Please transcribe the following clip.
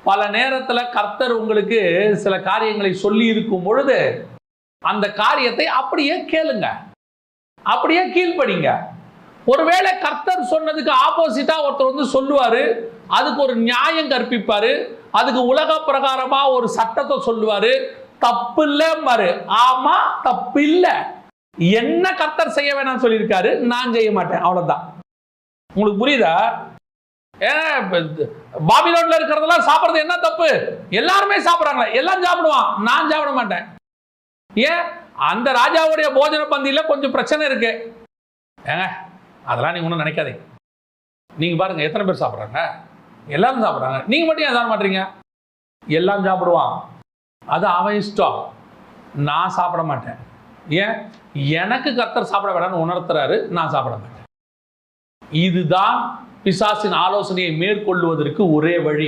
பல நேரத்தில் கர்த்தர் உங்களுக்கு சில காரியங்களை சொல்லி இருக்கும் பொழுது அந்த காரியத்தை அப்படியே கேளுங்க, அப்படியே கீழ்ப்படிங்க. ஒருவேளை கர்த்தர் சொன்னதுக்கு ஆப்போசிட்டா ஒருத்தர் வந்து சொல்லுவாரு, அதுக்கு ஒரு நியாயம் கற்பிப்பாரு, அதுக்கு உலக பிரகாரமா ஒரு சட்டத்தை சொல்லுவாரு, தப்பு இல்லைம்பாரு. ஆமா, தப்பு இல்லை. என்ன கர்த்தர் செய்ய வேணாம் சொல்லியிருக்காரு, நான் செய்ய மாட்டேன், அவ்வளவுதான். உங்களுக்கு புரியுதா? பாபிலோன்ல இருக்கிறதெல்லாம் சாப்பிடுறது என்ன தப்பு? எல்லாருமே சாப்பிடுறாங்க, எல்லாம் சாப்பிடுவான், நான் சாப்பிட மாட்டேன். ஏன்? அந்த ராஜாவுடைய போஜன பந்தியில கொஞ்சம் பிரச்சனை இருக்கு. அதெல்லாம் நீங்க ஒன்றும் நினைக்காதீங்க. நீங்க பாருங்க எத்தனை பேர் சாப்பிட்றாங்க, எல்லாரும் சாப்பிட்றாங்க, நீங்க மட்டும் ஏன் சாப்பிட மாட்டீங்க? எல்லாம் சாப்பிடுவான், அது அவன் இஷ்டம், நான் சாப்பிட மாட்டேன். ஏன்? எனக்கு கர்த்தர் சாப்பிட வேண்டாம்னு உணர்த்துறாரு, நான் சாப்பிட மாட்டேன். இதுதான் பிசாசின் ஆலோசனையை மேற்கொள்வதற்கு ஒரே வழி.